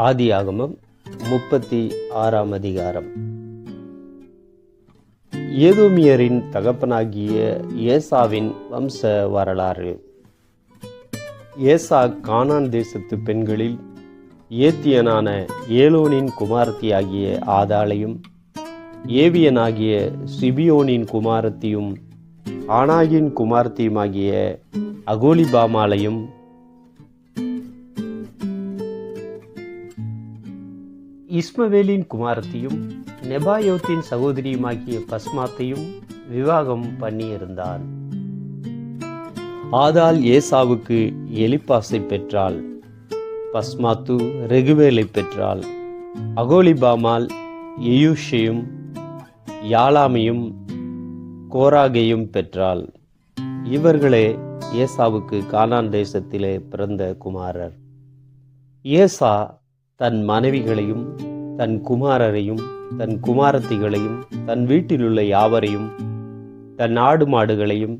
ஆதியாகமம் 36ஆம் அதிகாரம். ஏதோமியரின் தகப்பனாகிய ஏசாவின் வம்ச வரலாறு. ஏசா கானான் தேசத்து பெண்களில் ஏத்தியனான ஏலோனின் குமாரத்தியாகிய ஆதாளையும், ஏவியனாகிய சிபியோனின் குமாரத்தியும், ஆனாகின் குமாரத்தியுமாகிய அகோலிபாமாலையும், இஸ்மவேலின் குமாரத்தியும் நெபாயோத்தின் சகோதரியுமாகிய பஸ்மாத்தையும் விவாகம் பண்ணியிருந்தான். ஆதாள் ஏசாவுக்கு எலிப்பாசை பெற்றாள். பஸ்மாத்து ரெகுவேலை பெற்றாள். அகோலிபாமால் எயூஷையும் யாலாமையும் கோராகையும் பெற்றாள். இவர்களே ஏசாவுக்கு கானான் தேசத்திலே பிறந்த குமாரர். ஏசா தன் மனைவிகளையும் தன் குமாரரையும் தன் குமாரத்திகளையும் தன் வீட்டிலுள்ள யாவரையும் தன் ஆடு மாடுகளையும்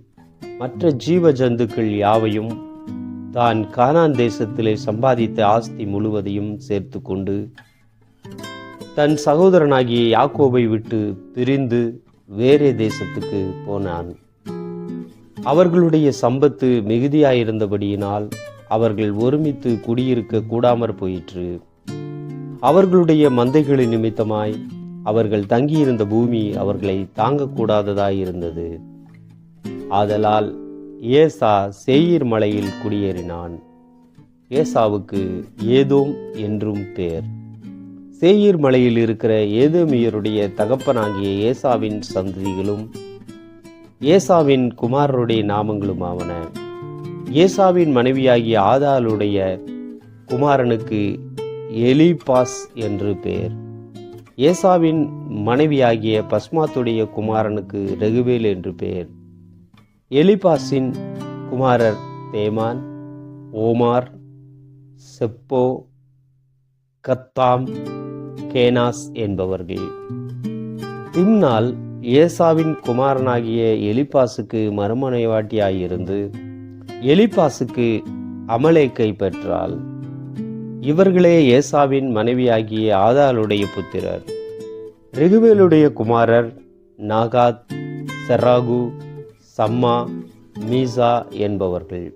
மற்ற ஜீவ ஜந்துக்கள் யாவையும் தான் கானான் தேசத்திலே சம்பாதித்த ஆஸ்தி முழுவதையும் சேர்த்து கொண்டு தன் சகோதரனாகிய யாக்கோபை விட்டு பிரிந்து வேறே தேசத்துக்கு போனான். அவர்களுடைய சம்பத்து மிகுதியாயிருந்தபடியினால் அவர்கள் ஒருமித்து குடியிருக்க கூடாமற் போயிற்று. அவர்களுடைய மந்தைகளின் நிமித்தமாய் அவர்கள் தங்கியிருந்த பூமி அவர்களை தாங்கக்கூடாததாயிருந்தது. ஆதலால் ஏசா சேயீர் மலையில் குடியேறினான். ஏசாவுக்கு ஏதோம் என்றும் பேர். சேயீர் மலையில் இருக்கிற ஏதோமியருடைய தகப்பனாகிய ஏசாவின் சந்ததிகளும் ஏசாவின் குமாரருடைய நாமங்களும் ஆவன. ஏசாவின் மனைவியாகிய ஆதாளுடைய குமாரனுக்கு எலிபாஸ் என்று பெயர். ஏசாவின் மனைவியாகிய பஸ்மாத்துடைய குமாரனுக்கு ரெகுவேல் என்று பெயர். எலிபாஸின் குமாரர் தேமான், ஓமார், செப்போ, கத்தாம், கேனாஸ் என்பவர்கள். திம்னாள் ஏசாவின் குமாரனாகிய எலிபாசுக்கு மறுமனைவாட்டியாயிருந்து எலிபாசுக்கு அமலேக்கை பெற்றாள். இவர்களே ஏசாவின் மனைவியாகிய ஆதாளுடைய புத்திரர். ரெகுவேலுடைய குமாரர் நாகாத், செராகு, சம்மா, மீசா என்பவர்கள்.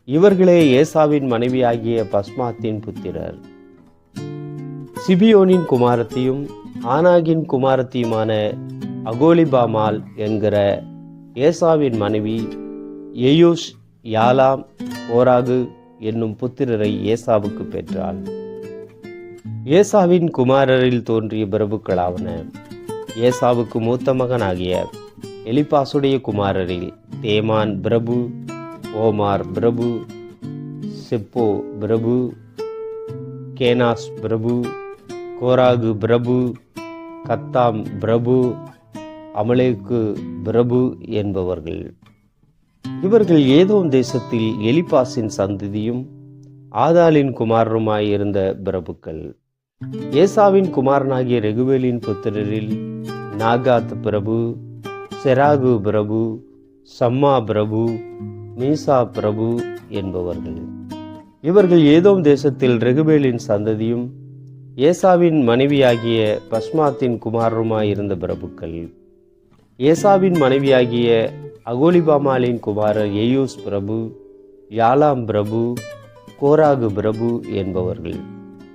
இவர்களே ஏசாவின் மனைவியாகிய பஸ்மாத்தின் புத்திரர். சிபியோனின் குமாரத்தியும் ஆனாகின் குமாரத்தியுமான அகோலிபாமால் என்கிற ஏசாவின் மனைவி எயூஷ், யாலாம், கோராகு என்னும் புத்திரரை ஏசாவுக்கு பெற்றாள். ஏசாவின் குமாரரில் தோன்றிய பிரபுக்களாவன. ஏசாவுக்கு மூத்த மகனாகிய எலிபாசுடைய குமாரரில் தேமான் பிரபு, ஓமார் பிரபு, செப்போ பிரபு, கேனாஸ் பிரபு, கோராகு பிரபு, கத்தாம் பிரபு, அமலேக்கு பிரபு என்பவர்கள். இவர்கள் ஏதோம் தேசத்தில் எலிபாசின் சந்ததியும் ஆதாளின் குமாரருமாயிருந்த பிரபுக்கள். ஏசாவின் குமாரனாகிய ரெகுவேலின் புத்திரரில் நாகாத் பிரபு, செராகு பிரபு, சம்மா பிரபு, மீசா பிரபு என்பவர்கள். இவர்கள் ஏதோம் தேசத்தில் ரெகுவேலின் சந்ததியும் ஏசாவின் மனைவியாகிய பஸ்மாத்தின் குமாரருமாயிருந்த பிரபுக்கள். ஏசாவின் மனைவியாகிய அகோலிபாமாலின் குமாரர் எயூஸ் பிரபு, யாலாம் பிரபு, கோராகு பிரபு என்பவர்கள்.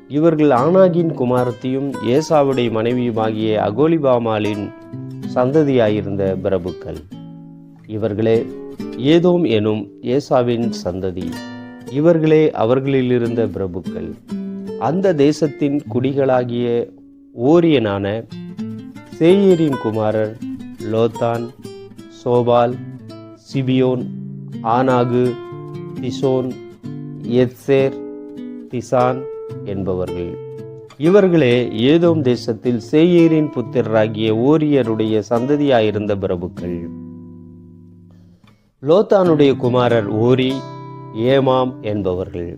இவர்கள் ஆனாகின் குமாரத்தியும் ஏசாவுடைய மனைவியுமாகிய அகோலிபாமாலின் சந்ததியாயிருந்த பிரபுக்கள். இவர்களே ஏதோம் எனும் ஏசாவின் சந்ததி. இவர்களே அவர்களிலிருந்த பிரபுக்கள். அந்த தேசத்தின் குடிகளாகிய ஓரியனான சேயீரின் குமாரர் லோத்தான், சோபால், சிபியோன், ஆனாகு, திசோன், எத்சேர், திசான் என்பவர்கள். இவர்களே ஏதோம் தேசத்தில் சேயீரின் புத்திரராகிய ஓரியருடைய சந்ததியாயிருந்த பிரபுக்கள். லோத்தானுடைய குமாரர் ஓரி, ஏமாம் என்பவர்கள்.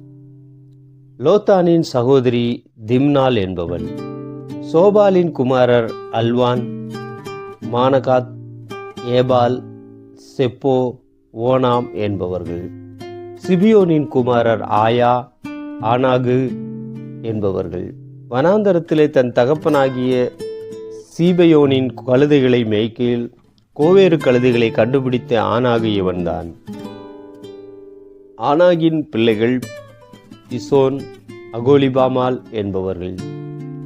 லோத்தானின் சகோதரி திம்னாள் என்பவள். சோபாலின் குமாரர் அல்வான், மானகாத், ஏபால், செப்போ, ஓனாம் என்பவர்கள். சிபியோனின் குமாரர் ஆயா, ஆனாகு, என்பவர்கள். வனாந்தரத்திலே தன் தகப்பனாகிய சீபயோனின் கழுதைகளை மேய்க்கையில் கோவேறு கழுதைகளை கண்டுபிடித்த ஆனாகு இவன்தான். ஆனாகின் பிள்ளைகள் திசோன், அகோலிபாமால் என்பவர்கள்.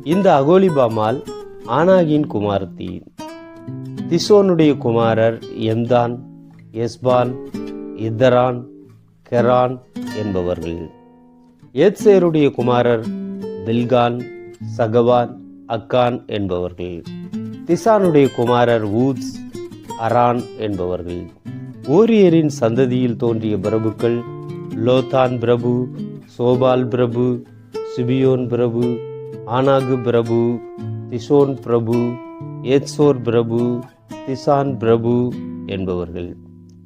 இந்த அகோலிபாமால் ஆனாகின் குமாரத்தி. திசோனுடைய குமாரர் எம்தான், எஸ்பான், இதரான், கெரான் என்பவர்கள். ஏத்சேருடைய குமாரர் பில்கான், சகவான், அக்கான் என்பவர்கள். திசானுடைய குமாரர் ஊத்ஸ், அரான் என்பவர்கள். ஓரியரின் சந்ததியில் தோன்றிய பிரபுக்கள் லோதான் பிரபு, சோபால் பிரபு, சிபியோன் பிரபு, ஆனாகு பிரபு, திசோன் பிரபு, ஏத்சோர் பிரபு, திசான் பிரபு என்பவர்கள்.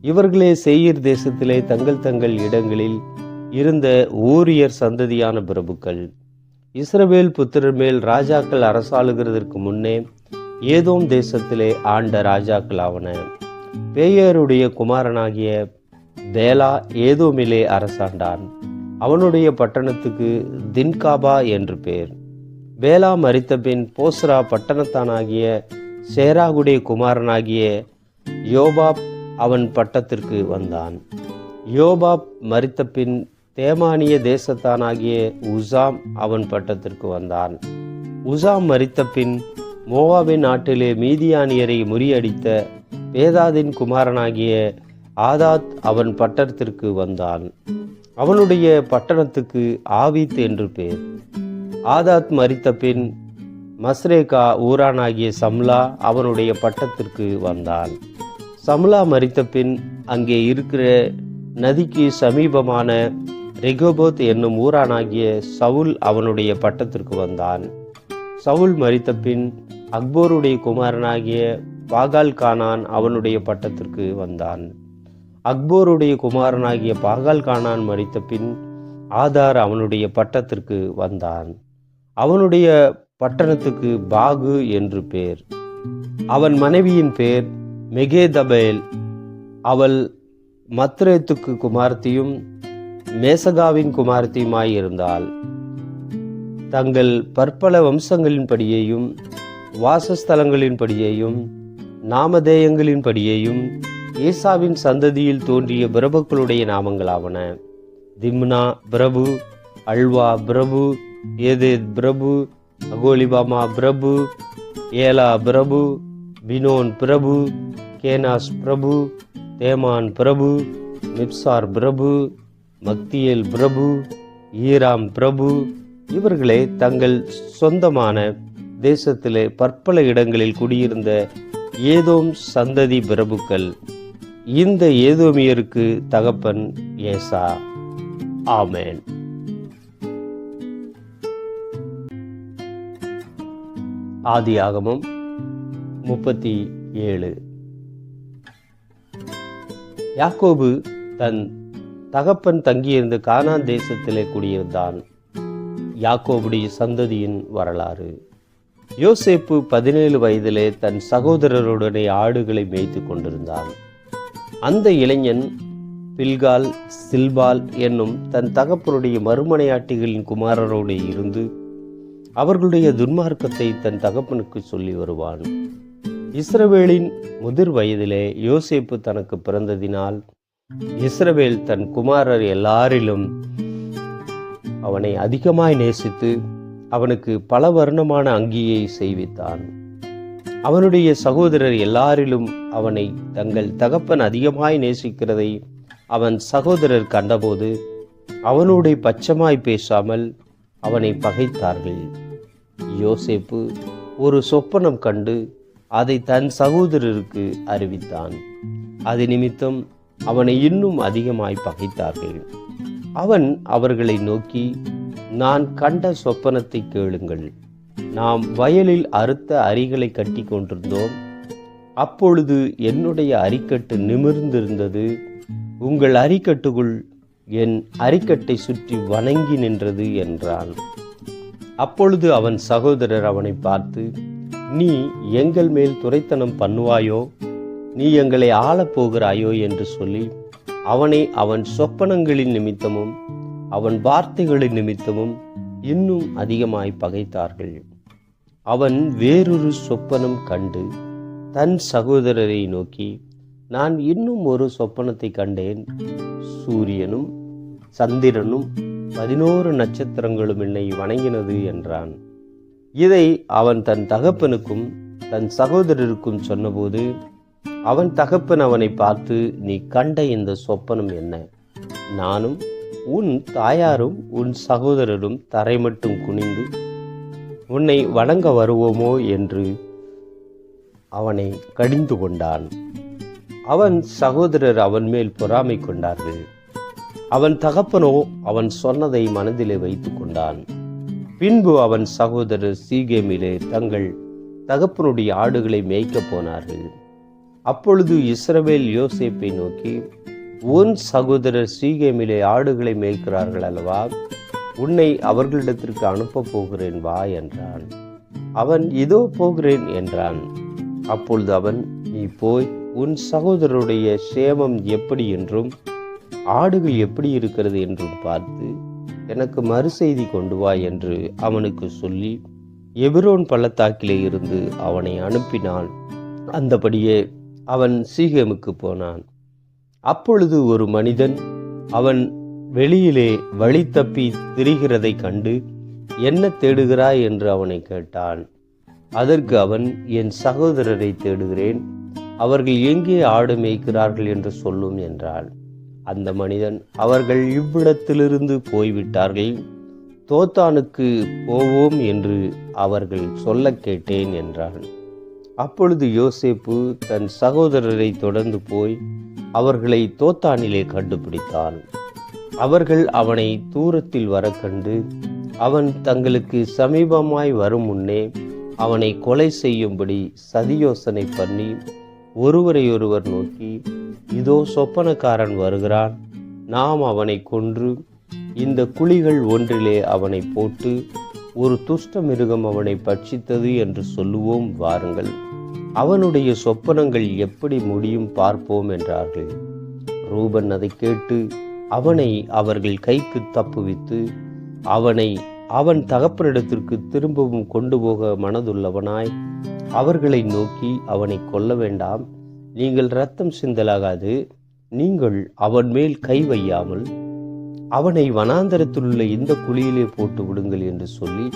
இவர்களே சேயீர் தேசத்திலே தங்கள் தங்கள் இடங்களில் இருந்த ஓரியர் சந்ததியான பிரபுக்கள். இஸ்ரவேல் புத்திரர் மேல் ராஜாக்கள் அரசாளுகிறதற்கு முன்னே ஏதோம் தேசத்திலே ஆண்ட ராஜாக்கள் ஆவன. பேயருடைய குமாரனாகிய பேலா ஏதோமிலே அரசாண்டான். அவனுடைய பட்டணத்துக்கு தின்காபா என்று பேர். பேலா மரித்த பின் போஸ்ரா பட்டணத்தானாகிய சேராகுடைய குமாரனாகிய யோபாப் அவன் பட்டத்திற்கு வந்தான். யோபாப் மரித்த பின் தேமானிய தேசத்தானாகிய உசாம் அவன் பட்டத்திற்கு வந்தான். உசாம் மரித்த பின் மோவாபின் நாட்டிலே மீதியானியரை முறியடித்த பேதாதின் குமாரனாகிய ஆதாத் அவன் பட்டத்திற்கு வந்தான். அவனுடைய பட்டணத்துக்கு ஆவித் என்று பேர். ஆதாத் மரித்த பின் மஸ்ரேகா ஊரானாகிய சம்லா அவனுடைய பட்டத்திற்கு வந்தான். சம்லா மரித்த பின் அங்கே இருக்கிற நதிக்கு சமீபமான ரெகோபோத் என்னும் ஊரானாகிய சவுல் அவனுடைய பட்டத்திற்கு வந்தான். சவுல் மரித்த பின் அக்போருடைய குமாரனாகிய பாகால் கானான் அவனுடைய பட்டத்திற்கு வந்தான். அக்போருடைய குமாரனாகிய பாகால் கானான் மரித்த பின் ஆதார் அவனுடைய பட்டத்திற்கு வந்தான். அவனுடைய பட்டணத்துக்கு பாகு என்று பேர். அவன் மனைவியின் பேர் மெகேதபேல். அவள் மத்ரேத்துக்கு குமார்த்தியும் மேசகாவின் குமார்த்தியுமாயிருந்தாள். தங்கள் பற்பல வம்சங்களின்படியேயும் வாசஸ்தலங்களின்படியேயும் நாமதேயங்களின்படியேயும் ஏசாவின் சந்ததியில் தோன்றிய பிரபுக்களுடைய நாமங்களாவன: திம்னா பிரபு, அல்வா பிரபு, ஏதேத் பிரபு, அகோலிபாமா பிரபு, ஏலா பிரபு, பினோன் பிரபு, கேனாஸ் பிரபு, தேமான் பிரபு, மிப்சார் பிரபு, மக்தியேல் பிரபு, ஈராம் பிரபு. இவர்களே தங்கள் சொந்தமான தேசத்திலே பற்பல இடங்களில் குடியிருந்த ஏதோம் சந்ததி பிரபுக்கள். இந்த ஏதோமியருக்கு தகப்பன் ஏசா. ஆமென். ஆதியாகமம் 37. யாக்கோபு தன் தகப்பன் தங்கியிருந்த கானான் தேசத்திலே குடியிருந்தான். யாக்கோபுடைய சந்ததியின் வரலாறு. யோசேப்பு 17 வயதிலே தன் சகோதரருடனே ஆடுகளை மேய்த்து கொண்டிருந்தான். அந்த இளைஞன் பில்கால், சில்பால் என்னும் தன் தகப்பனுடைய மறுமனையாட்டிகளின் குமாரரோடு இருந்து அவர்களுடைய துன்மார்க்கத்தை தன் தகப்பனுக்கு சொல்லி வருவான். இஸ்ரவேலின் முதிர் வயதிலே யோசேப்பு தனக்கு பிறந்ததினால் இஸ்ரவேல் தன் குமாரர் எல்லாரிலும் அவனை அதிகமாய் நேசித்து அவனுக்கு பல வர்ணமான அங்கியை செய்வித்தான். அவனுடைய சகோதரர் எல்லாரிலும் அவனை தங்கள் தகப்பன் அதிகமாய் நேசிக்கிறதை அவன் சகோதரர் கண்டபோது அவனோடு பச்சமாய் பேசாமல் அவனை பகைத்தார்கள். யோசேப்பு ஒரு சொப்பனம் கண்டு அதை தன் சகோதரருக்கு அறிவித்தான். அது நிமித்தம் அவனை இன்னும் அதிகமாய் பகைத்தார்கள். அவன் அவர்களை நோக்கி, நான் கண்ட சொப்பனத்தை கேளுங்கள். நாம் வயலில் அறுத்த அரிகளை கட்டி கொண்டிருந்தோம். அப்பொழுது என்னுடைய அரிக்கட்டு நிமிர்ந்திருந்தது. உங்கள் அரிக்கட்டுக்குள் என் அரிக்கட்டை சுற்றி வணங்கி நின்றது என்றான். அப்பொழுது அவன் சகோதரர் அவனை பார்த்து, நீ எங்கள் மேல் துரைத்தனம் பண்ணுவாயோ, நீ எங்களை ஆளப்போகிறாயோ என்று சொல்லி அவனை அவன் சொப்பனங்களின் நிமித்தமும் அவன் வார்த்தைகளின் நிமித்தமும் இன்னும் அதிகமாய் பகைத்தார்கள். அவன் வேறொரு சொப்பனம் கண்டு தன் சகோதரரை நோக்கி, நான் இன்னும் ஒரு சொப்பனத்தை கண்டேன். சூரியனும் சந்திரனும் 11 நட்சத்திரங்களும் என்னை வணங்கினது என்றான். இதை அவன் தன் தகப்பனுக்கும் தன் சகோதரருக்கும் சொன்னபோது அவன் தகப்பன் அவனை பார்த்து, நீ கண்ட இந்த சொப்பனம் என்ன? நானும் உன் தாயாரும் உன் சகோதரரும் தரை மட்டும் குனிந்து உன்னை வணங்க வருவோமோ என்று அவனை கடிந்து கொண்டான். அவன் சகோதரர் அவன் மேல் பொறாமை கொண்டார்கள். அவன் தகப்பனோ அவன் சொன்னதை மனதிலே வைத்து கொண்டான். பின்பு அவன் சகோதரர் சீகேமிலே தங்கள் தகப்பனுடைய ஆடுகளை மேய்க்கப் போனார்கள். அப்பொழுது இஸ்ரவேல் யோசேப்பை நோக்கி, உன் சகோதரர் சீகேமிலே ஆடுகளை மேய்க்கிறார்கள் அல்லவா, உன்னை அவர்களிடத்திற்கு அனுப்பப் போகிறேன், வா என்றான். அவன் இதோ போகிறேன் என்றான். அப்பொழுது அவன், நீ போய் உன் சகோதரருடைய சேமம் எப்படி என்றும் ஆடுகள் எப்படி இருக்கிறது என்றும் பார்த்து எனக்கு மறுசெய்தி கொண்டு வா என்று அவனுக்கு சொல்லி எபிரோன் பள்ளத்தாக்கிலே இருந்து அவனை அனுப்பினான். அந்தபடியே அவன் சீகேமுக்கு போனான். அப்பொழுது ஒரு மனிதன் அவன் வெளியிலே வழி தப்பி திரிகிறதை கண்டு, என்ன தேடுகிறாய் என்று அவனை கேட்டான். அதற்கு அவன், என் சகோதரரை தேடுகிறேன், அவர்கள் எங்கே ஆடு மேய்க்கிறார்கள் என்று சொல்லும் என்றான். அந்த மனிதன், அவர்கள் இவ்விடத்திலிருந்து போய்விட்டார்கள், தோத்தானுக்கு போவோம் என்று அவர்கள் சொல்ல கேட்டேன் என்றான். அப்பொழுது யோசேப்பு தன் சகோதரரை தொடர்ந்து போய் அவர்களை தோத்தானிலே கண்டுபிடித்தான். அவர்கள் அவனை தூரத்தில் வர கண்டு அவன் தங்களுக்கு சமீபமாய் வரும் முன்னே அவனை கொலை செய்யும்படி சதியோசனை பண்ணி ஒருவரையொருவர் நோக்கி, இதோ சொப்பனக்காரன் வருகிறான், நாம் அவனை கொன்று இந்த குழிகள் ஒன்றிலே அவனை போட்டு ஒரு துஷ்ட மிருகம் அவனை பட்சித்தது என்று சொல்லுவோம், வாருங்கள், அவனுடைய சொப்பனங்கள் எப்படி முடியும் பார்ப்போம் என்றார்கள். ரூபன் அதை கேட்டு அவனை அவர்கள் கைக்கு தப்புவித்து அவனை அவன் தகப்பனிடத்திற்கு திரும்பவும் கொண்டு போக மனதுள்ளவனாய் அவர்களை நோக்கி, அவனை கொல்ல வேண்டாம், நீங்கள் இரத்தம் சிந்தலாகாது, நீங்கள் அவன் மேல் கை வையாமல் அவனை வனாந்தரத்திலுள்ள இந்த குழியிலே போட்டு விடுங்கள் என்று சொல்லி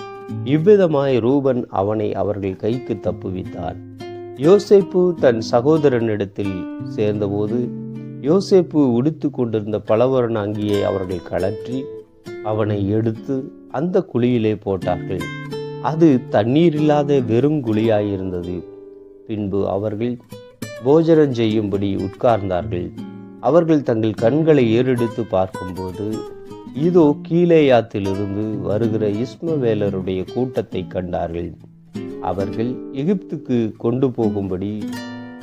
இவ்விதமாய் ரூபன் அவனை அவர்கள் கைக்கு தப்புவித்தான். யோசேப்பு தன் சகோதரனிடத்தில் சேர்ந்தபோது யோசேப்பு உடுத்து கொண்டிருந்த பலவர்ண அங்கியை அவர்கள் கழற்றி அவனை எடுத்து அந்த குழியிலே போட்டார்கள். அது தண்ணீர் இல்லாத வெறும் குழியாயிருந்தது. பின்பு அவர்கள் போஜனம் செய்யும்படி உட்கார்ந்தார்கள். அவர்கள் தங்கள் கண்களை ஏறெடுத்து பார்க்கும்போது இதோ கீலேயாத்திலிருந்து வருகிற இஸ்மவேலருடைய கூட்டத்தை கண்டார்கள். அவர்கள் எகிப்துக்கு கொண்டு போகும்படி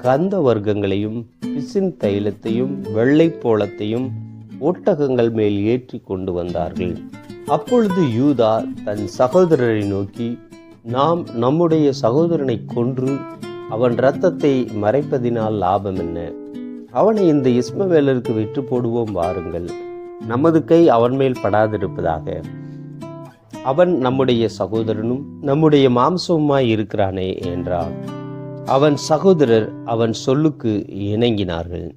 கந்த வர்க்கங்களையும் பிசின் தைலத்தையும் வெள்ளைப்போளத்தையும் ஒட்டகங்கள் மேல் ஏற்றி கொண்டு வந்தார்கள். அப்பொழுது யூதா தன் சகோதரரை நோக்கி, நாம் நம்முடைய சகோதரனை கொன்று அவன் இரத்தத்தை மறைப்பதினால் லாபம் என்ன? அவனை இந்த இஸ்மவேலருக்கு விற்று போடுவோம், வாருங்கள், நமது கை அவன் மேல் படாதிருப்பதாக. அவன் நம்முடைய சகோதரனும் நம்முடைய மாம்சமுமாய் இருக்கிறானே என்றான். அவன் சகோதரர் அவன் சொல்லுக்கு இணங்கினார்கள்.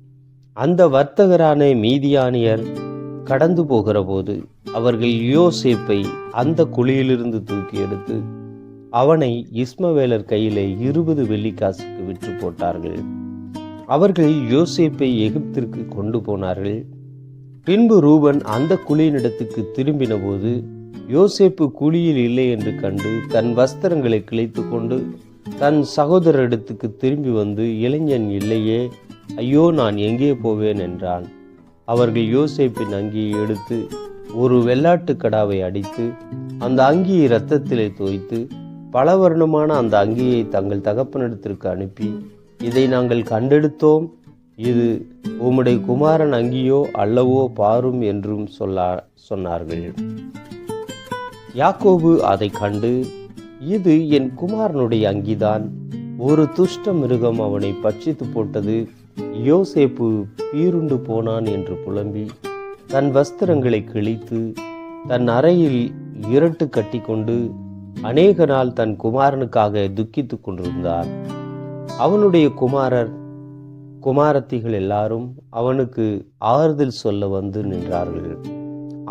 அந்த வர்த்தகரான மீதியானியர் கடந்து போகிற போது அவர்கள் யோசேப்பை அந்த குழியிலிருந்து தூக்கி எடுத்து அவனை இஸ்மவேலர் கையிலே 20 வெள்ளிக்காசுக்கு விற்று போட்டார்கள். அவர்கள் யோசேப்பை எகிப்திற்கு கொண்டு போனார்கள். பின்பு ரூபன் அந்த குழியினிடத்துக்கு திரும்பின போது யோசேப்பு குழியில் இல்லை என்று கண்டு தன் வஸ்திரங்களை கிழித்து கொண்டு தன் சகோதரரிடத்துக்கு திரும்பி வந்து, இளைஞன் இல்லையே, ஐயோ, நான் எங்கே போவேன் என்றான். அவர்கள் யோசேப்பின் அங்கியை எடுத்து ஒரு வெள்ளாட்டு கடாவை அடித்து அந்த அங்கியை இரத்தத்திலே தோய்த்து பலவர்ணமான அந்த அங்கியை தங்கள் தகப்பனிடத்திற்கு அனுப்பி, இதை நாங்கள் கண்டெடுத்தோம், இது உம்முடைய குமாரன் அங்கியோ அல்லவோ பாரும் என்றும் சொன்னார்கள். யாக்கோபு அதை கண்டு, இது என் குமாரனுடைய அங்கிதான், ஒரு துஷ்ட மிருகம் அவனை பட்சித்து போட்டது, யோசேப்பு பீருண்டு போனான் என்று புலம்பி தன் வஸ்திரங்களை கிழித்து தன் அறையில் இருட்டு கட்டி கொண்டு அநேக நாள் தன் குமாரனுக்காக துக்கித்துக் கொண்டிருந்தார். அவனுடைய குமாரத்திகள் எல்லாரும் அவனுக்கு ஆறுதல் சொல்ல வந்து நின்றார்கள்.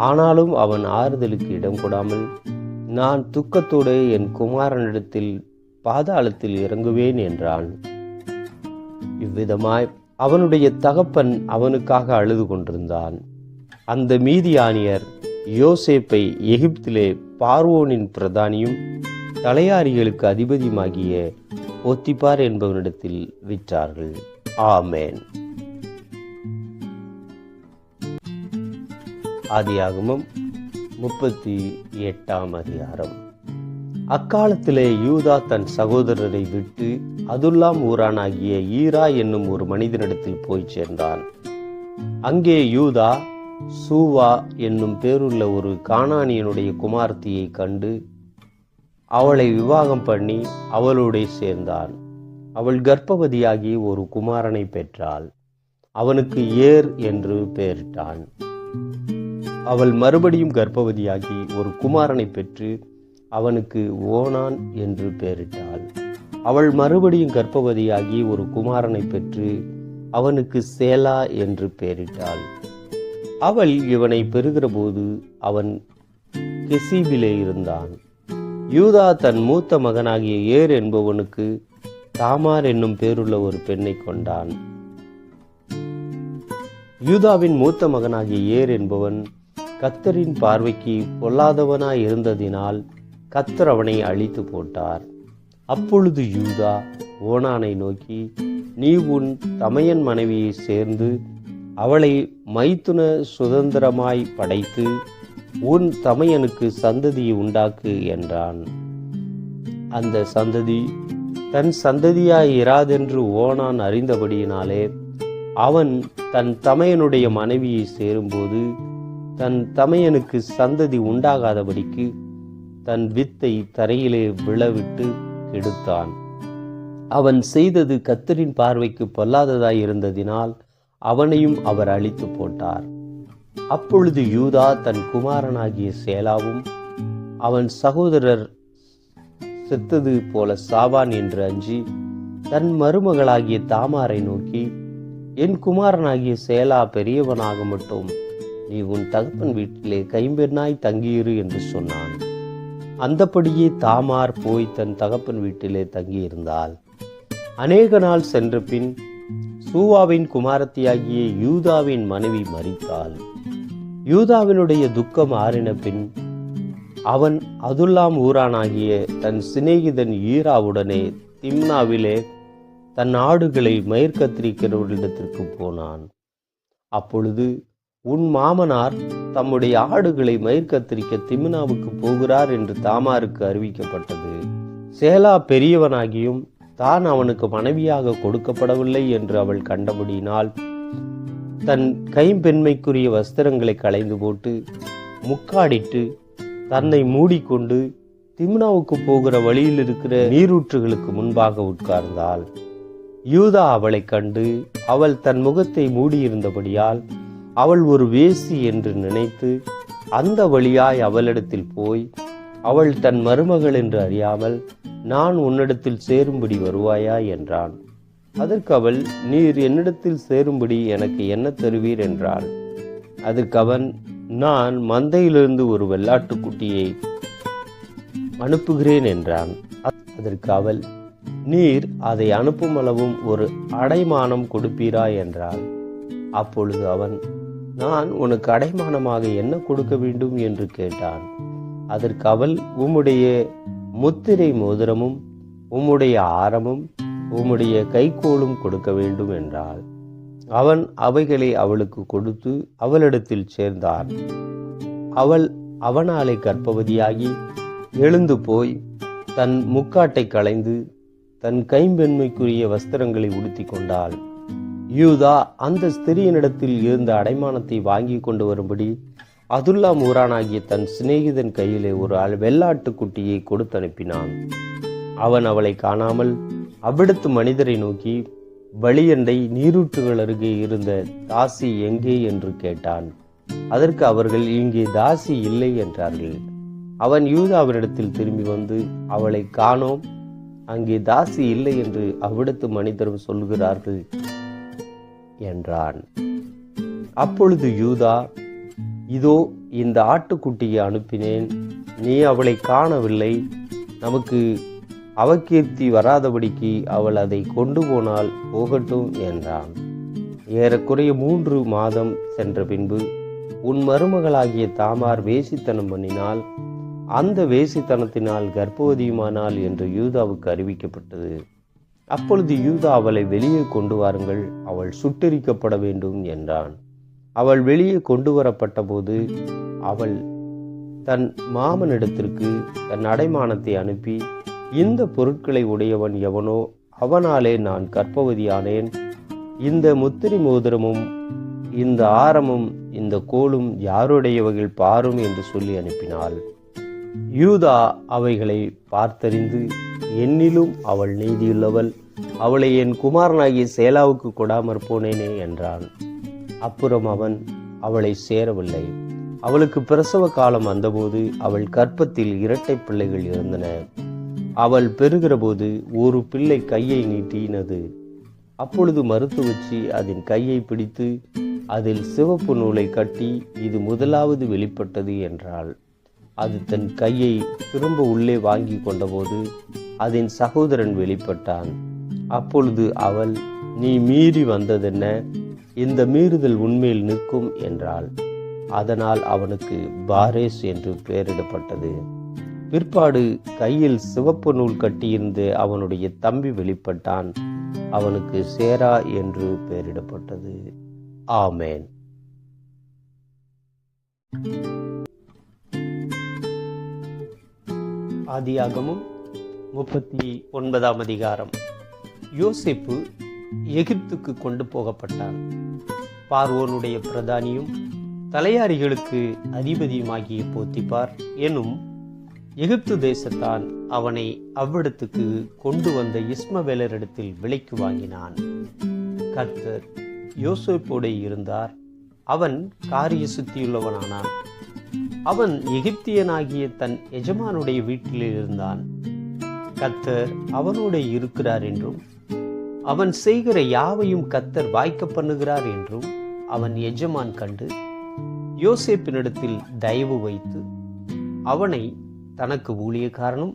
ஆனாலும் அவன் ஆறுதலுக்கு இடம் கொடாமல், நான் துக்கத்தோடு என் குமாரனிடத்தில் பாதாளத்தில் இறங்குவேன் என்றான். இவ்விதமாய் அவனுடைய தகப்பன் அவனுக்காக அழுது கொண்டிருந்தான். அந்த மீதியானியர் யோசேப்பை எகிப்திலே பார்வோனின் பிரதானியும் தலையாரிகளுக்கு அதிபதியுமாகிய போத்திபார் என்பவனிடத்தில் விற்றார்கள். ஆமென். ஆதியாகமம் 38ஆம் அதிகாரம். அக்காலத்திலே யூதா தன் சகோதரரை விட்டு அதுல்லாம் ஊரானாகிய ஈரா என்னும் ஒரு மனிதனிடத்தில் போய் சேர்ந்தான். அங்கே யூதா சூவா என்னும் பேருள்ள ஒரு கானானியனுடைய குமாரத்தியை கண்டு அவளை விவாகம் பண்ணி அவளோடே சேர்ந்தான். அவள் கர்ப்பவதியாகி ஒரு குமாரனை பெற்றாள். அவனுக்கு ஏர் என்று பெயரிட்டான். அவள் மறுபடியும் கர்ப்பவதியாகி ஒரு குமாரனை பெற்று அவனுக்கு ஓனான் என்று பெயரிட்டாள். அவள் மறுபடியும் கர்ப்பவதியாகி ஒரு குமாரனை பெற்று அவனுக்கு சேலா என்று பெயரிட்டாள். அவள் இவனை பெறுகிற போது அவன் கெசீபிலே இருந்தான். யூதா தன் மூத்த மகனாகிய ஏர் என்பவனுக்கு தாமார் என்னும் பேருள்ள ஒரு பெண்ணை கொண்டான். யூதாவின் மூத்த மகனாகிய ஏர் என்பவன் கர்த்தரின் பார்வைக்கு பொல்லாதவனாய் இருந்ததினால் கர்த்தர் அவனை அழித்து போட்டார். அப்பொழுது யூதா ஓனானை நோக்கி, நீ உன் தமையன் மனைவியை சேர்ந்து அவளை மைத்துன சுதந்திரமாய் படைத்து உன் தமையனுக்கு சந்ததியை உண்டாக்கு என்றான். அந்த சந்ததி தன் சந்ததியாய் இராதென்று ஓனான் அறிந்தபடியினாலே அவன் தன் தமையனுடைய மனைவியை சேரும்போது தன் தமையனுக்கு சந்ததி உண்டாகாதபடிக்கு தன் வித்தை தரையிலே விழவிட்டு கெடுத்தான். அவன் செய்தது கர்த்தரின் பார்வைக்கு பொல்லாததாய் இருந்ததினால் அவனையும் அவர் அழித்து போட்டார். அப்பொழுது யூதா தன் குமாரனாகிய சேலாவும் அவன் சகோதரர் செத்தது போல சாவான் என்று அஞ்சி தன் மருமகளாகிய தாமாரை நோக்கி, என் குமாரனாகிய சேலா பெரியவனாக மட்டும் நீ உன் தகப்பன் வீட்டிலே கைம்பெண்ணாய் தங்கியிரு என்று சொன்னான். அந்தபடியே தாமார் போய் தன் தகப்பன் வீட்டிலே தங்கியிருந்தாள். அநேக நாள் சென்ற பின் சூவாவின் குமாரத்தியாகிய யூதாவின் மனைவி மரித்தாள். யூதாவினுடைய துக்கம் ஆறின பின் அவன் அதுல்லாம் ஊரானாகிய தன் சிநேகிதன் ஈராவுடனே திம்னாவிலே தன் ஆடுகளை மயிர்கத்திரிக்கிறவர்களிடத்திற்கு போனான். அப்பொழுது, உன் மாமனார் தம்முடைய ஆடுகளை மயிர்கத்திரிக்க திம்னாவுக்கு போகிறார் என்று தாமாருக்கு அறிவிக்கப்பட்டது. சேலா பெரியவனாகியும் தான் அவனுக்கு மனைவியாக கொடுக்கப்படவில்லை என்று அவள் கண்டபடியினால் தன் கைம்பெண்மைக்குரிய வஸ்திரங்களை களைந்து போட்டு முக்காடிட்டு தன்னை மூடிக்கொண்டு திம்னாவுக்கு போகிற வழியில் இருக்கிற நீரூற்றுகளுக்கு முன்பாக உட்கார்ந்தாள். யூதா அவளை கண்டு அவள் தன் முகத்தை மூடியிருந்தபடியால் அவள் ஒரு வேசி என்று நினைத்து அந்த வழியாய் அவளிடத்தில் போய், அவள் தன் மருமகள் என்று அறியாமல், நான் உன்னிடத்தில் சேரும்படி வருவாயா என்றான். அதற்கு அவள், நீர் என்னிடத்தில் சேரும்படி எனக்கு என்ன தருவீர் என்றாள். அதற்கு அவன், நான் மந்தையிலிருந்து ஒரு வெள்ளாட்டுக்குட்டியை அனுப்புகிறேன் என்றான். அதற்கு அவள், நீர் அதை அனுப்பும் அளவும் ஒரு அடைமானம் கொடுப்பீரா என்றாள். அப்பொழுது அவன், நான் உனக்கு அடைமானமாக என்ன கொடுக்க வேண்டும் என்று கேட்டான். அதற்கு அவள், உம்முடைய முத்திரை மோதிரமும் உம்முடைய ஆரமும் உம்முடைய கைக்கோளும் கொடுக்க வேண்டும் என்றாள். அவன் அவைகளை அவளுக்கு கொடுத்து அவளிடத்தில் சேர்ந்தான். அவள் அவனாலே கர்ப்பவதியாகி எழுந்து போய் தன் முக்காட்டை களைந்து தன் கைம்பெண்மைக்குரிய வஸ்திரங்களை உடுத்தி கொண்டாள். யூதா அந்த ஸ்திரீனிடத்தில் இருந்த அடைமானத்தை வாங்கி கொண்டு வரும்படி அதுல்லாம் ஊரானாகிய தன் சிநேகிதன் கையிலே ஒரு வெள்ளாட்டுக்குட்டியை கொடுத்து அனுப்பினான். அவன் அவளை காணாமல் அவ்விடத்து மனிதரை நோக்கி, பலியண்டை நீரூற்றுகள் அருகே இருந்த தாசி எங்கே என்று கேட்டான். அதற்கு அவர்கள், இங்கே தாசி இல்லை என்றார்கள். அவன் யூதாவினிடத்தில் திரும்பி வந்து, அவளை காணோம், அங்கே தாசி இல்லை என்று அவ்விடத்து மனிதரும் சொல்கிறார்கள் என்றான். அப்பொழுது யூதா, இதோ இந்த ஆட்டுக்குட்டியை அனுப்பினேன், நீ அவளை காணவில்லை, நமக்கு அவகீர்த்தி வராதபடிக்கு அவள் அதை கொண்டு போனால் போகட்டும் என்றான். ஏறக்குறைய 3 மாதம் சென்ற பின்பு உன் மருமகளாகிய தாமார் வேசித்தனம் பண்ணினால், அந்த வேசித்தனத்தினால் கர்ப்பவதியுமானாள் என்று யூதாவுக்கு அறிவிக்கப்பட்டது. அப்பொழுது யூதா, அவளை வெளியே கொண்டு வாருங்கள், அவள் சுட்டெரிக்கப்பட வேண்டும் என்றான். அவள் வெளியே கொண்டு வரப்பட்ட போது அவள் தன் மாமனிடத்திற்கு தன் அடைமானத்தை அனுப்பி, இந்த பொருட்களை உடையவன் எவனோ அவனாலே நான் கர்ப்பவதியானேன், இந்த முத்திரை மோதிரமும் இந்த ஆரமும் இந்த கோலும் யாருடையவர்கள் பாரும் என்று சொல்லி அனுப்பினாள். யூதா அவைகளை பார்த்தறிந்து, என்னிலும் அவள் நீதியுள்ளவள், அவளை என் குமாரனாகிய சேலாவுக்கு கொடாமற் போனேனே என்றான். அப்புறம் அவன் அவளை சேரவில்லை. அவளுக்கு பிரசவ காலம் வந்தபோது அவள் கர்ப்பத்தில் 2 பிள்ளைகள் இருந்தன. அவள் பெறுகிற போது ஒரு பிள்ளை கையை நீட்டினது. அப்பொழுது மருத்துவச்சி அதன் கையை பிடித்து அதில் சிவப்பு நூலை கட்டி, இது முதலாவது வெளிப்பட்டது என்றாள். அது தன் கையை திரும்ப உள்ளே வாங்கி கொண்டபோது அதன் சகோதரன் வெளிப்பட்டான். அப்பொழுது அவள், நீ மீறி வந்ததென்ன, இந்த மீறுதல் உன்மேல் நிற்கும் என்றாள். அதனால் அவனுக்கு பாரேஸ் என்று பெயரிடப்பட்டது. பிற்பாடு கையில் சிவப்பு நூல் கட்டியிருந்த அவனுடைய தம்பி வெளிப்பட்டான். அவனுக்கு சேரா என்று பெயரிடப்பட்டது. ஆமேன். ஆதியாகமம் 39ஆம் அதிகாரம். யோசேப்பு எகிப்துக்கு கொண்டு போகப்பட்டான். பார்வோனுடைய பிரதானியும் தலையாரிகளுக்கு அதிபதியுமாகிய போத்திபார் என்னும் எகிப்து தேசத்தான் அவனை அவ்விடத்துக்கு கொண்டு வந்த இஸ்மவேலரிடத்தில் விலைக்கு வாங்கினான். கர்த்தர் யோசேப்போடு இருந்தார். அவன் காரிய சுத்தியுள்ளவனானான். அவன் எகிப்தியனாகிய தன் எஜமானுடைய வீட்டில் இருந்தான். கர்த்தர் அவனோடு இருக்கிறார் என்றும், அவன் செய்கிற யாவையும் கர்த்தர் வாய்க்க பண்ணுகிறார் என்றும் அவன் எஜமான் கண்டு யோசேப்பினிடத்தில் தயவு வைத்து அவனை தனக்கு ஊழியக்காரனும்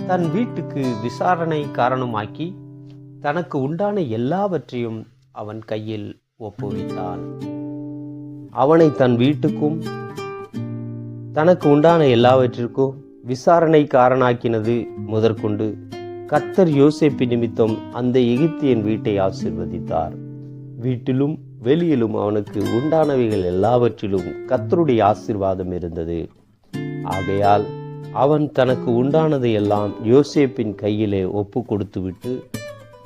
தன் வீட்டுக்கு விசாரணை காரணமாக்கி தனக்கு உண்டான எல்லாவற்றையும் அவன் கையில் ஒப்புவித்தான். அவனை தன் வீட்டுக்கும் தனக்கு உண்டான எல்லாவற்றிற்கும் விசாரணைக்காரனாக்கினது முதற்கொண்டு கர்த்தர் யோசேப்பு நிமித்தம் அந்த எகிப்தியன் வீட்டை ஆசீர்வதித்தார். வீட்டிலும் வெளியிலும் அவனுக்கு உண்டானவைகள் எல்லாவற்றிலும் கர்த்தருடைய ஆசீர்வாதம் இருந்தது. ஆகையால் அவன் தனக்கு உண்டானதை எல்லாம் யோசேப்பின் கையிலே ஒப்பு கொடுத்துவிட்டு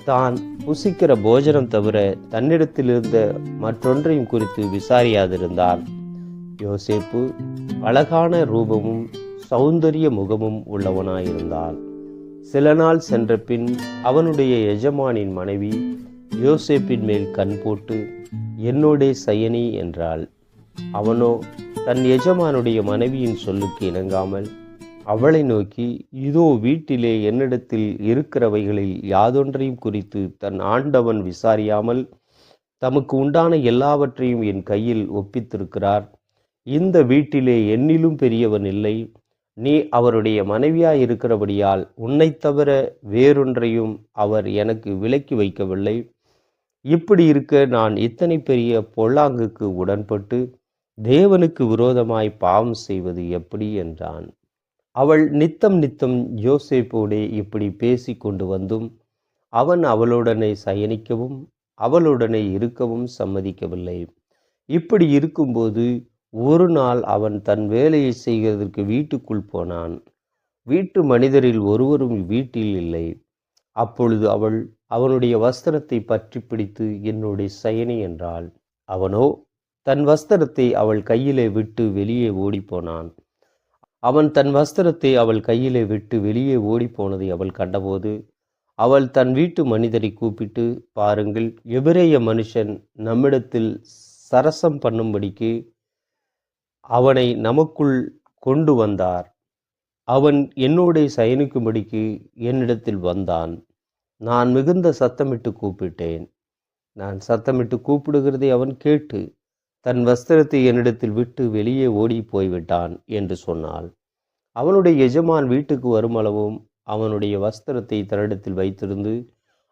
தான் புசிக்கிற போஜனம் தவிர தன்னிடத்திலிருந்த மற்றொன்றையும் குறித்து விசாரியாதிருந்தான். யோசேப்பு அழகான ரூபமும் சௌந்தரிய முகமும் உள்ளவனாயிருந்தான். சில நாள் சென்ற பின் அவனுடைய எஜமானின் மனைவி யோசேப்பின் மேல் கண் போட்டு, என்னோடே சயனி என்றாள். அவனோ தன் எஜமானுடைய மனைவியின் சொல்லுக்கு இணங்காமல் அவளை நோக்கி, இதோ வீட்டிலே என்னிடத்தில் இருக்கிறவைகளில் யாதொன்றையும் குறித்து தன் ஆண்டவன் விசாரியாமல் தமக்கு உண்டான எல்லாவற்றையும் என் கையில் ஒப்பித்திருக்கிறார். இந்த வீட்டிலே என்னிலும் பெரியவன் இல்லை. நீ அவருடைய மனைவியாயிருக்கிறபடியால் உன்னைத் தவிர வேறொன்றையும் அவர் எனக்கு விலக்கி வைக்கவில்லை. இப்படி இருக்க நான் இத்தனை பெரிய பொல்லாங்குக்கு உடன்பட்டு தேவனுக்கு விரோதமாய் பாவம் செய்வது எப்படி என்றான். அவள் நித்தம் யோசேப்போடே இப்படி பேசி கொண்டு வந்தும் அவன் அவளுடனே சயனிக்கவும் அவளுடனே இருக்கவும் சம்மதிக்கவில்லை. இப்படி இருக்கும்போது ஒரு நாள் அவன் தன் வேலையை செய்கிறதற்கு வீட்டுக்குள் போனான். வீட்டு மனிதரில் ஒருவரும் வீட்டில் இல்லை. அப்பொழுது அவள் அவனுடைய வஸ்திரத்தை பற்றி பிடித்து, என்னுடைய சயனி என்றாள். அவனோ தன் வஸ்திரத்தை அவள் கையிலே விட்டு வெளியே ஓடிப்போனான். அவன் தன் வஸ்திரத்தை அவள் கையிலே விட்டு வெளியே ஓடிப்போனதை அவள் கண்டபோது அவள் தன் வீட்டு மனிதரை கூப்பிட்டு, பாருங்கள், எபிரேய மனுஷன் நம்மிடத்தில் சரசம் பண்ணும்படிக்கு அவனை நமக்குள் கொண்டு வந்தார். அவன் என்னோடே சயனிக்கும்படிக்கு என்னிடத்தில் வந்தான். நான் மிகுந்த சத்தமிட்டு கூப்பிட்டேன். நான் சத்தமிட்டு கூப்பிடுகிறதை அவன் கேட்டு தன் வஸ்திரத்தை என்னிடத்தில் விட்டு வெளியே ஓடி போய்விட்டான் என்று சொன்னாள். அவனுடைய எஜமான் வீட்டுக்கு வருமளவும் அவனுடைய வஸ்திரத்தை தன்னிடத்தில் வைத்திருந்து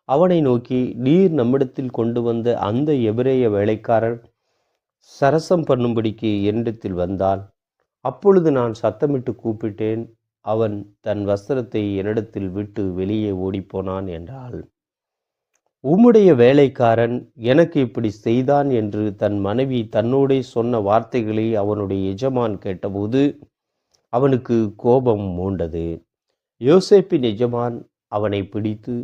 அவனை நோக்கி, நீர் நம்மிடத்தில் கொண்டு வந்த அந்த எபிரேய வேலைக்காரன் சரசம் பண்ணும்படிக்கு என்னிடத்தில் வந்தான். அப்பொழுது நான் சத்தமிட்டு கூப்பிட்டேன். அவன் தன் வஸ்திரத்தை என்னிடத்தில் விட்டு வெளியே ஓடிப்போனான் என்றாள். உம்முடைய வேலைக்காரன் எனக்கு இப்படி செய்தான் என்று தன் மனைவி தன்னோடே சொன்ன வார்த்தைகளை அவனுடைய எஜமான் கேட்டபோது அவனுக்கு கோபம் மூண்டது. யோசேப்பின் எஜமான் அவனை பிடித்து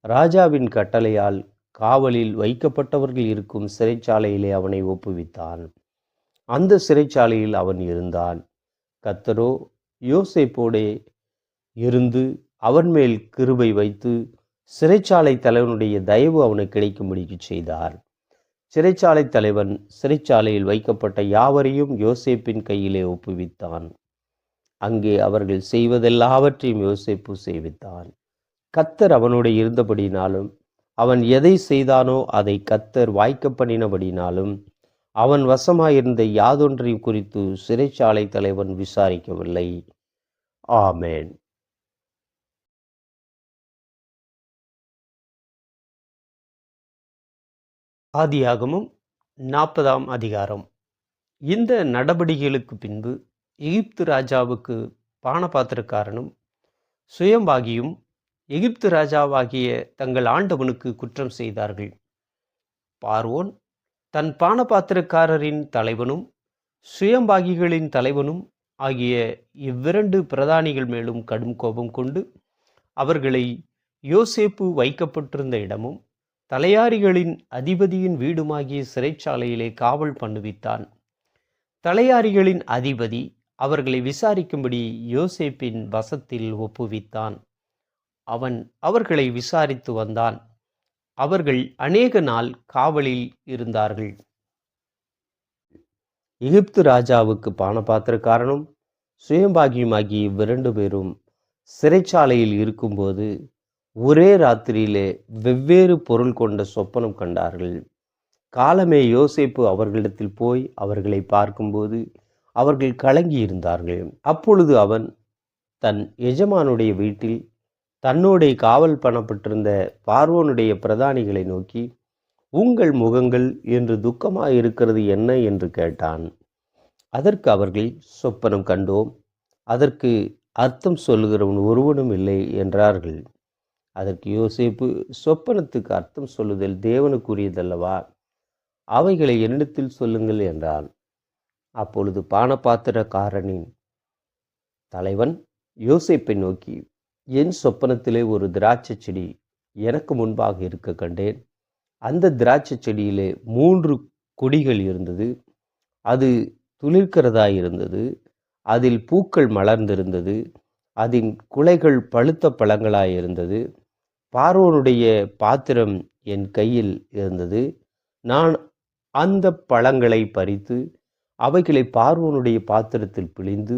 ராஜாவின் கட்டளையால் காவலில் வைக்கப்பட்டவர்கள் இருக்கும் சிறைச்சாலையிலே அவனை ஒப்புவித்தான். அந்த சிறைச்சாலையில் அவன் இருந்தான். கர்த்தரோ யோசேப்போடே இருந்து அவன் மேல் கிருபை வைத்து சிறைச்சாலை தலைவனுடைய தயவு அவனுக்கு கிடைக்கும்படிக்கு செய்தார். சிறைச்சாலை தலைவன் சிறைச்சாலையில் வைக்கப்பட்ட யாவரையும் யோசேப்பின் கையிலே ஒப்புவித்தான். அங்கே அவர்கள் செய்வதெல்லாவற்றையும் யோசேப்பு செய்வித்தான். கர்த்தர் அவனோடு இருந்தபடினாலும் அவன் எதை செய்தானோ அதை கர்த்தர் வாய்க்க பண்ணினபடினாலும் அவன் வசமாயிருந்த யாதொன்றையும் குறித்து சிறைச்சாலை தலைவன் விசாரிக்கவில்லை. ஆமென். ஆதியாகமம் 40ஆம் அதிகாரம். இந்த நடபடிகளுக்கு பின்பு எகிப்து ராஜாவுக்கு பானபாத்திரக்காரனும் சுயம்பாகியும் எகிப்து ராஜாவாகிய தங்கள் ஆண்டவனுக்கு குற்றம் செய்தார்கள். பார்வோன் தன் பானபாத்திரக்காரரின் தலைவனும் சுயம்பாகிகளின் தலைவனும் ஆகிய இவ்விரண்டு பிரதானிகள் மேலும் கடும் கோபம் கொண்டு அவர்களை யோசேப்பு வைக்கப்பட்டிருந்த இடமும் தலையாரிகளின் அதிபதியின் வீடுமாகிய சிறைச்சாலையிலே காவல் பண்ணுவித்தான். தலையாரிகளின் அதிபதி அவர்களை விசாரிக்கும்படி யோசேப்பின் வசத்தில் ஒப்புவித்தான். அவன் அவர்களை விசாரித்து வந்தான். அவர்கள் அநேக நாள் காவலில் இருந்தார்கள். எகிப்து ராஜாவுக்கு பானபாத்திரக்காரனும் சுயம்பாகியுமாகி இவ்விரண்டு பேரும் சிறைச்சாலையில் இருக்கும்போது ஒரே ராத்திரியிலே வெவ்வேறு பொருள் கொண்ட சொப்பனம் கண்டார்கள். காலமே யோசேப்பு அவர்களிடத்தில் போய் அவர்களை பார்க்கும்போது அவர்கள் கலங்கி இருந்தார்கள். அப்பொழுது அவன் தன் எஜமானுடைய வீட்டில் தன்னோடே காவல் பண்ணப்பட்டிருந்த பார்வோனுடைய பிரதானிகளை நோக்கி, உங்கள் முகங்கள் என்று துக்கமாயிருக்கிறது என்ன என்று கேட்டான். அதற்கு அவர்கள், சொப்பனம் கண்டோம், அதற்கு அர்த்தம் சொல்லுகிறவன் ஒருவனும் இல்லை என்றார்கள். அதற்கு யோசேப்பு, சொப்பனத்துக்கு அர்த்தம் சொல்லுதல் தேவனுக்குரியதல்லவா, அவைகளை என்னிடத்தில் சொல்லுங்கள் என்றான். அப்பொழுது பானபாத்திரக்காரனின் தலைவன் யோசேப்பை நோக்கி, என் சொப்பனத்திலே ஒரு திராட்சை செடி எனக்கு முன்பாக இருக்க கண்டேன். அந்த திராட்சை செடியிலே 3 கொடிகள் இருந்தது. அது துளிர்க்கிறதாயிருந்தது. அதில் பூக்கள் மலர்ந்திருந்தது. அதன் குலைகள் பழுத்த பழங்களாயிருந்தது. பார்வோனுடைய பாத்திரம் என் கையில் இருந்தது. நான் அந்த பழங்களை பறித்து அவைகளை பார்வோனுடைய பாத்திரத்தில் பிழிந்து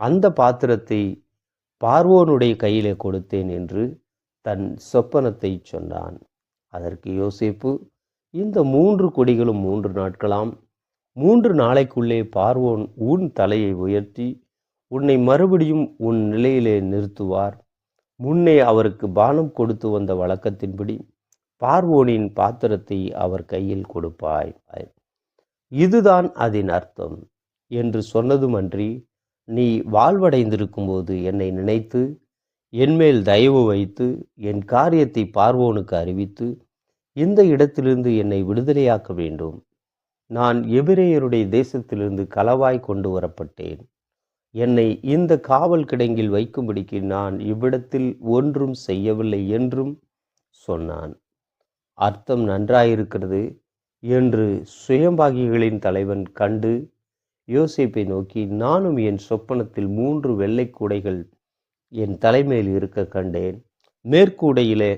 அந்த பாத்திரத்தை பார்வோனுடைய கையிலே கொடுத்தேன் என்று தன் சொப்பனத்தை சொன்னான். அதற்கு யோசேப்பு, இந்த 3 கொடிகளும் 3 நாட்களாம். 3 நாளைக்குள்ளே பார்வோன் உன் தலையை உயர்த்தி உன்னை மறுபடியும் உன் நிலையிலே நிறுத்துவார். முன்னே அவருக்கு பானம் கொடுத்து வந்த வழக்கத்தின்படி பார்வோனின் பாத்திரத்தை அவர் கையில் கொடுப்பாய். இதுதான் அதன் அர்த்தம் என்று சொன்னதுமன்றி, நீ வாழ்வடைந்திருக்கும்போது என்னை நினைத்து என்மேல் தயவு வைத்து என் காரியத்தை பார்வோனுக்கு அறிவித்து இந்த இடத்திலிருந்து என்னை விடுதலையாக்க வேண்டும். நான் எபிரேயருடைய தேசத்திலிருந்து களவாய் கொண்டு வரப்பட்டேன். என்னை இந்த காவல் கிடங்கில் வைக்கும்படிக்கு நான் இவ்விடத்தில் ஒன்றும் செய்யவில்லை என்றும் சொன்னான். அர்த்தம் நன்றாயிருக்கிறது என்று சுயம்பாகிகளின் தலைவன் கண்டு யோசேப்பை நோக்கி, நானும் என் சொப்பனத்தில் 3 வெள்ளை கூடைகள் என் தலைமையில் இருக்க கண்டேன். மேற்கூடையிலே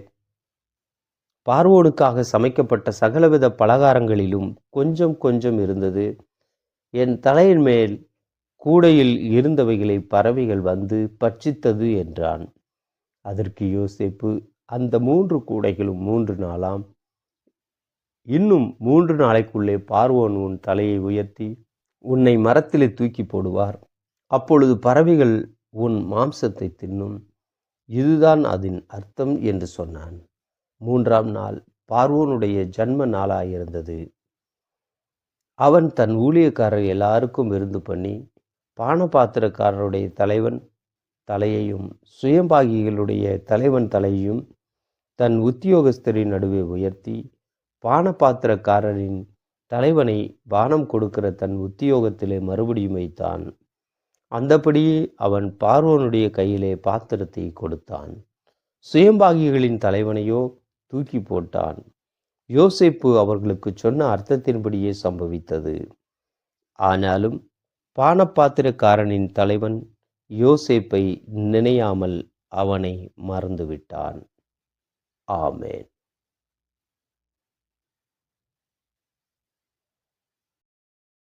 பார்வோனுக்காக சமைக்கப்பட்ட சகலவித பலகாரங்களிலும் கொஞ்சம் கொஞ்சம் இருந்தது. என் தலையின் மேல் கூடையில் இருந்தவைகளை பறவைகள் வந்து பட்சித்தது என்றான். அதற்கு யோசேப்பு, அந்த 3 கூடைகளும் 3 நாளாம். இன்னும் 3 நாளைக்குள்ளே பார்வோன் உன் தலையை உயர்த்தி உன்னை மரத்திலே தூக்கி போடுவார். அப்பொழுது பறவைகள் உன் மாம்சத்தை தின்னும். இதுதான் அதன் அர்த்தம் என்று சொன்னான். 3ஆம் நாள் பார்வோனுடைய ஜன்ம நாளாயிருந்தது. அவன் தன் ஊழியக்காரர் எல்லாருக்கும் விருந்து பண்ணி, பானபாத்திரக்காரருடைய தலைவன் தலையையும் சுயம்பாகிகளுடைய தலைவன் தலையையும் தன் உத்தியோகஸ்தரின் நடுவே உயர்த்தி, பானபாத்திரக்காரரின் தலைவனை பானம் கொடுக்கிற தன் உத்தியோகத்திலே மறுபடியும் வைத்தான். அந்தபடியே அவன் பார்வோனுடைய கையிலே பாத்திரத்தை கொடுத்தான். சுயம்பாகிகளின் தலைவனையோ தூக்கி போட்டான். யோசேப்பு அவர்களுக்கு சொன்ன அர்த்தத்தின்படியே சம்பவித்தது. ஆனாலும் பானபாத்திரக்காரனின் தலைவன் யோசேப்பை நினையாமல் அவனை மறந்துவிட்டான். ஆமென்.